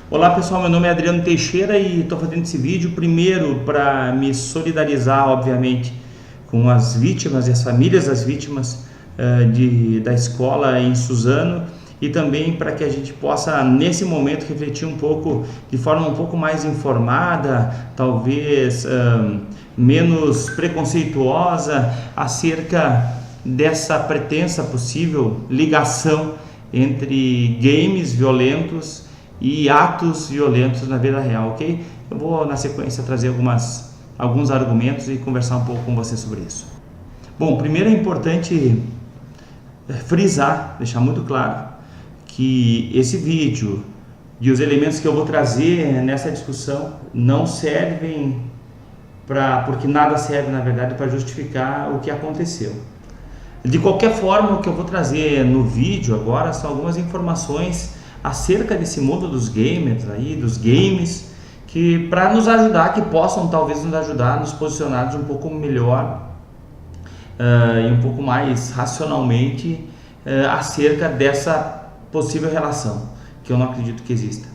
Olá pessoal, meu nome é Adriano Teixeira e estou fazendo esse vídeo primeiro para me solidarizar, obviamente, com as vítimas e as famílias das vítimas da escola em Suzano, e também para que a gente possa, nesse momento, refletir um pouco, de forma um pouco mais informada, talvez menos preconceituosa, acerca dessa pretensa possível ligação entre games violentos e atos violentos na vida real, ok? Eu vou na sequência trazer alguns argumentos e conversar um pouco com você sobre isso. Bom, primeiro é importante frisar, deixar muito claro que esse vídeo e os elementos que eu vou trazer nessa discussão não servem porque nada serve na verdade para justificar o que aconteceu. De qualquer forma, o que eu vou trazer no vídeo agora são algumas informações acerca desse mundo dos gamers aí, dos games, que para nos ajudar, que possam talvez nos ajudar a nos posicionarmos um pouco melhor e um pouco mais racionalmente acerca dessa possível relação, que eu não acredito que exista.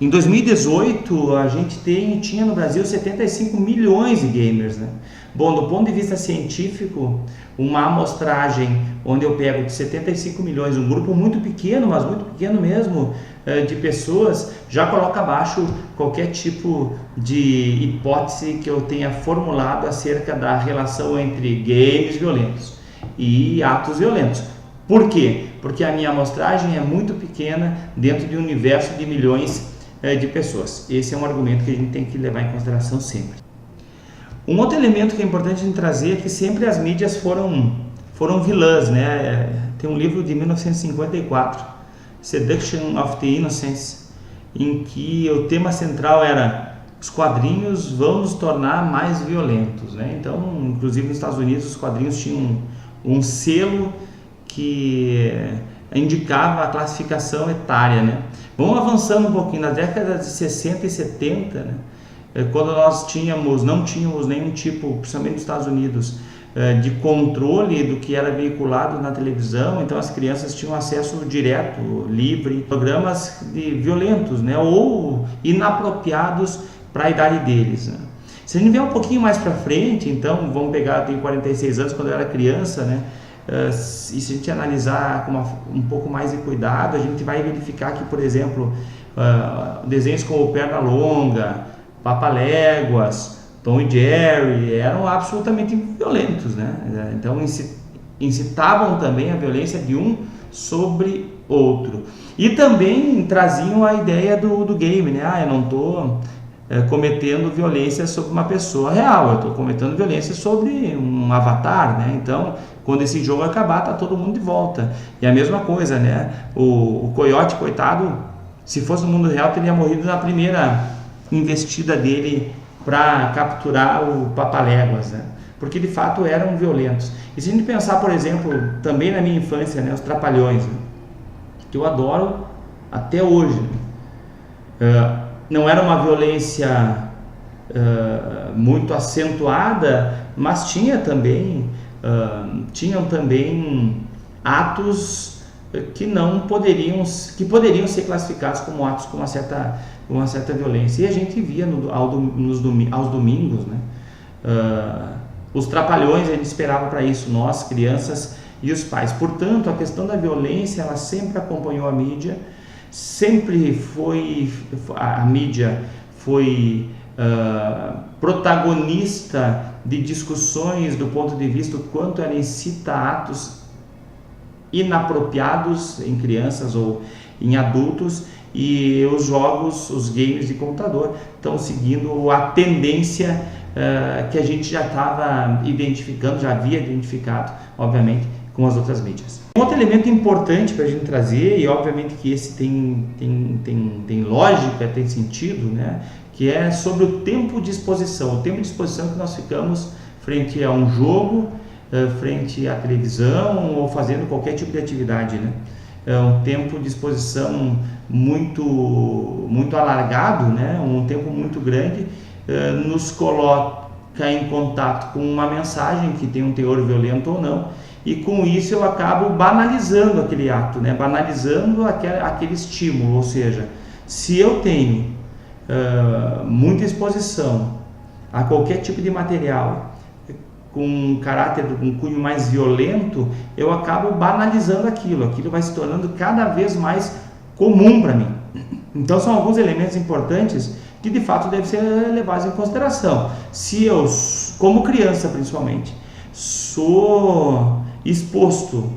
Em 2018 a gente tinha no Brasil 75 milhões de gamers, né? Bom, do ponto de vista científico, uma amostragem onde eu pego de 75 milhões, um grupo muito pequeno, mas muito pequeno mesmo, de pessoas, já coloca abaixo qualquer tipo de hipótese que eu tenha formulado acerca da relação entre games violentos e atos violentos. Por quê? Porque a minha amostragem é muito pequena dentro de um universo de milhões de pessoas. Esse é um argumento que a gente tem que levar em consideração sempre. Um outro elemento que é importante a gente trazer é que sempre as mídias foram vilãs, né? Tem um livro de 1954, Seduction of the Innocents, em que o tema central era: os quadrinhos vão nos tornar mais violentos, né? Então, inclusive nos Estados Unidos, os quadrinhos tinham um selo que indicava a classificação etária, né? Vamos avançando um pouquinho, nas décadas de 60 e 70, né? Quando nós não tínhamos nenhum tipo, principalmente nos Estados Unidos, de controle do que era veiculado na televisão, então as crianças tinham acesso direto, livre, programas violentos, né? Ou inapropriados para a idade deles, né? Se a gente vier um pouquinho mais para frente, então vamos pegar, eu tenho 46 anos, quando eu era criança, né? E se a gente analisar com um pouco mais de cuidado, a gente vai verificar que, por exemplo, desenhos como Pernalonga, Papaléguas, Tom e Jerry eram absolutamente violentos, né? Então incitavam também a violência de um sobre outro. E também traziam a ideia do game, né? Eu não estou cometendo violência sobre uma pessoa real, eu estou cometendo violência sobre um avatar, né? Então, quando esse jogo acabar, tá todo mundo de volta. E a mesma coisa, né? O coiote, coitado, se fosse no mundo real, teria morrido na primeira investida dele para capturar o Papaléguas, né? Porque de fato eram violentos. E se a gente pensar, por exemplo, também na minha infância, né, os Trapalhões, né, que eu adoro até hoje, né? Não era uma violência muito acentuada, mas tinham também atos que poderiam ser classificados como atos com uma certa violência. E a gente via aos domingos, né? Os Trapalhões, a gente esperava para isso, nós, crianças e os pais. Portanto, a questão da violência, ela sempre acompanhou a mídia, a mídia foi protagonista de discussões do ponto de vista do quanto ela incita atos inapropriados em crianças ou em adultos, e os jogos, os games de computador estão seguindo a tendência que a gente já estava identificando, já havia identificado, obviamente, com as outras mídias. Um outro elemento importante para a gente trazer, e obviamente que esse tem lógica, tem sentido, né? Que é sobre o tempo de exposição, o tempo de exposição que nós ficamos frente a um jogo, frente à televisão ou fazendo qualquer tipo de atividade, né? É um tempo de exposição muito alargado, né? Um tempo muito grande, nos coloca em contato com uma mensagem que tem um teor violento ou não, e com isso eu acabo banalizando aquele ato, né? Banalizando aquele estímulo, ou seja, Se eu tenho muita exposição a qualquer tipo de material com um caráter, um cunho mais violento, eu acabo banalizando aquilo vai se tornando cada vez mais comum para mim. Então são alguns elementos importantes que de fato devem ser levados em consideração. Se eu, como criança principalmente, sou exposto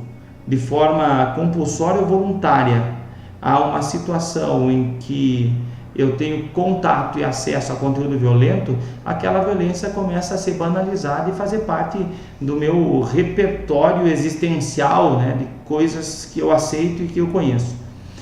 de forma compulsória ou voluntária a uma situação em que eu tenho contato e acesso a conteúdo violento, aquela violência começa a ser banalizada e fazer parte do meu repertório existencial, né, de coisas que eu aceito e que eu conheço.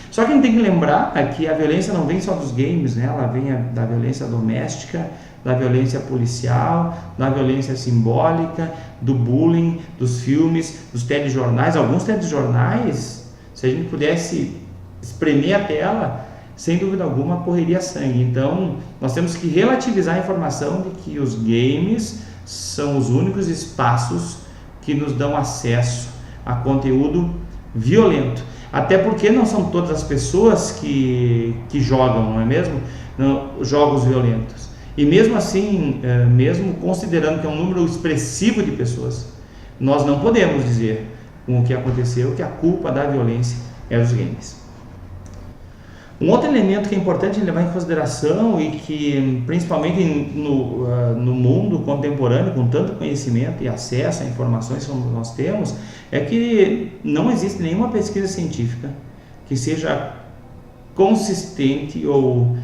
Só que a gente tem que lembrar que a violência não vem só dos games, né? Ela vem da violência doméstica, da violência policial, da violência simbólica, do bullying, dos filmes, dos telejornais. Alguns telejornais, se a gente pudesse espremer a tela, sem dúvida alguma correria sangue. Então nós temos que relativizar a informação de que os games são os únicos espaços que nos dão acesso a conteúdo violento. Até porque não são todas as pessoas que jogam, não é mesmo? Jogos violentos. E mesmo assim, mesmo considerando que é um número expressivo de pessoas, nós não podemos dizer com o que aconteceu que a culpa da violência é dos games. Um outro elemento que é importante levar em consideração e que principalmente no mundo contemporâneo, com tanto conhecimento e acesso a informações como nós temos, é que não existe nenhuma pesquisa científica que seja consistente ou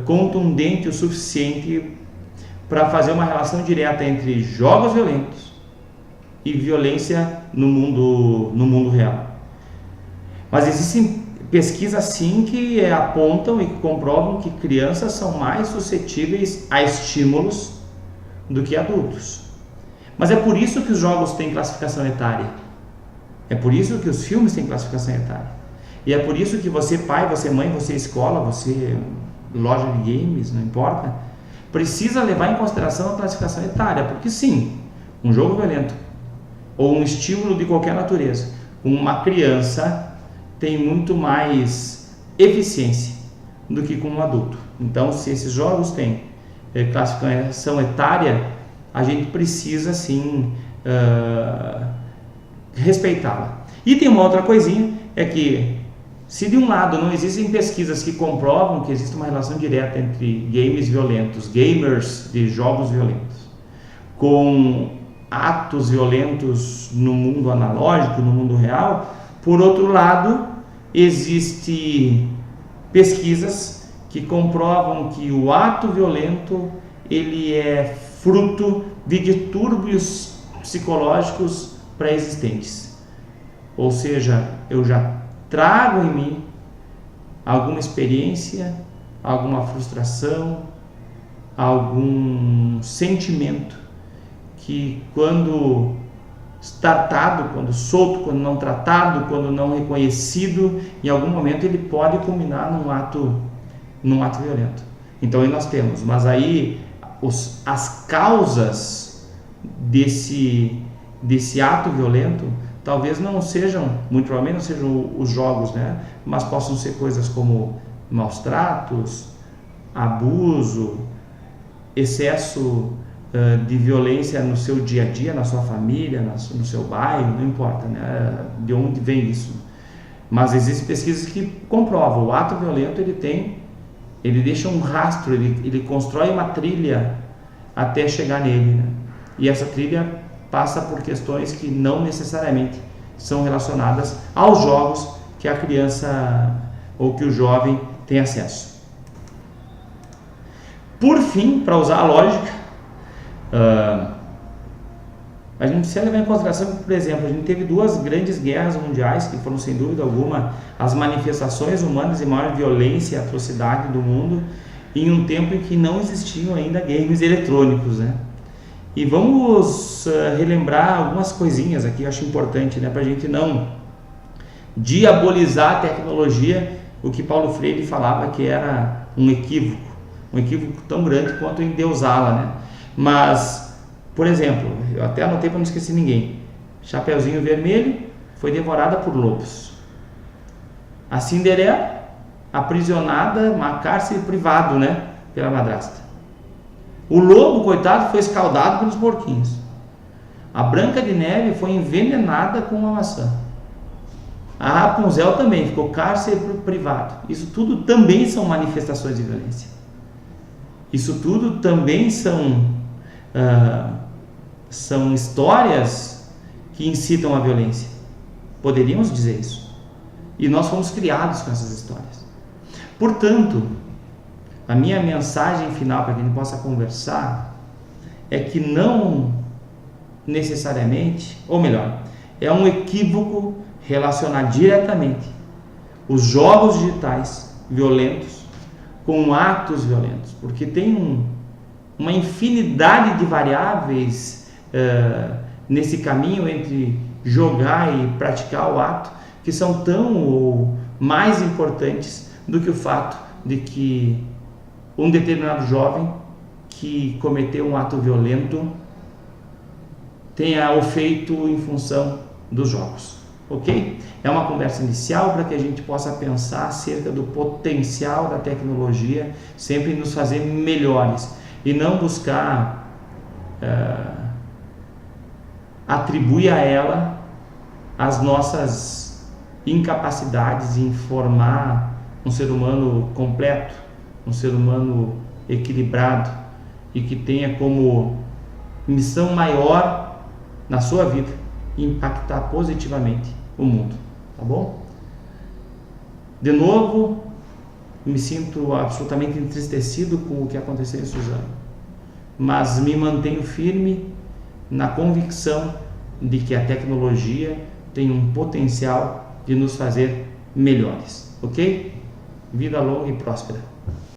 contundente o suficiente para fazer uma relação direta entre jogos violentos e violência no mundo real. Mas existem pesquisas sim que apontam e que comprovam que crianças são mais suscetíveis a estímulos do que adultos. Mas é por isso que os jogos têm classificação etária. É por isso que os filmes têm classificação etária. E é por isso que você pai, você mãe, você escola, você loja de games, não importa, precisa levar em consideração a classificação etária. Porque sim, um jogo violento ou um estímulo de qualquer natureza, uma criança tem muito mais eficiência do que com um adulto. Então, se esses jogos têm classificação etária, a gente precisa sim respeitá-la. E tem uma outra coisinha, é que se de um lado não existem pesquisas que comprovam que existe uma relação direta entre games violentos, gamers de jogos violentos, com atos violentos no mundo analógico, no mundo real, por outro lado, existem pesquisas que comprovam que o ato violento ele é fruto de distúrbios psicológicos pré-existentes. Ou seja, eu já trago em mim alguma experiência, alguma frustração, algum sentimento que quando tratado, quando solto, quando não tratado, quando não reconhecido, em algum momento ele pode culminar num ato violento. Então aí nós temos, mas aí as causas desse ato violento talvez não sejam, muito provavelmente não sejam os jogos, né? Mas possam ser coisas como maus tratos, abuso, excesso de violência no seu dia a dia, na sua família, no seu bairro, não importa, né, de onde vem isso. Mas existem pesquisas que comprovam, o ato violento ele deixa um rastro, ele constrói uma trilha até chegar nele, né? E essa trilha passa por questões que não necessariamente são relacionadas aos jogos que a criança ou que o jovem tem acesso. Por fim, para usar a lógica, a gente precisa levar em consideração que, por exemplo, a gente teve 2 grandes guerras mundiais que foram, sem dúvida alguma, as manifestações humanas de maior violência e atrocidade do mundo, em um tempo em que não existiam ainda games eletrônicos, né? E vamos relembrar algumas coisinhas aqui, eu acho importante, né, para a gente não diabolizar a tecnologia, o que Paulo Freire falava que era um equívoco tão grande quanto endeusá-la, né? Mas, por exemplo, eu até anotei para não esquecer ninguém, Chapeuzinho Vermelho foi devorada por lobos. A Cinderela aprisionada, uma cárcere privado, né, pela madrasta. O lobo, coitado, foi escaldado pelos porquinhos. A Branca de Neve foi envenenada com uma maçã. A Rapunzel também ficou cárcere privado. Isso tudo também são manifestações de violência. Isso tudo também são histórias que incitam a violência. Poderíamos dizer isso. E nós fomos criados com essas histórias. Portanto, a minha mensagem final para que a gente possa conversar é que não necessariamente, ou melhor, é um equívoco relacionar diretamente os jogos digitais violentos com atos violentos, porque tem uma infinidade de variáveis nesse caminho entre jogar e praticar o ato, que são tão ou mais importantes do que o fato de que um determinado jovem que cometeu um ato violento tenha o feito em função dos jogos, ok? É uma conversa inicial para que a gente possa pensar acerca do potencial da tecnologia, sempre nos fazer melhores e não buscar atribuir a ela as nossas incapacidades em formar um ser humano completo, um ser humano equilibrado e que tenha como missão maior na sua vida impactar positivamente o mundo, tá bom? De novo, me sinto absolutamente entristecido com o que aconteceu em Suzano, mas me mantenho firme na convicção de que a tecnologia tem um potencial de nos fazer melhores, ok? Vida longa e próspera.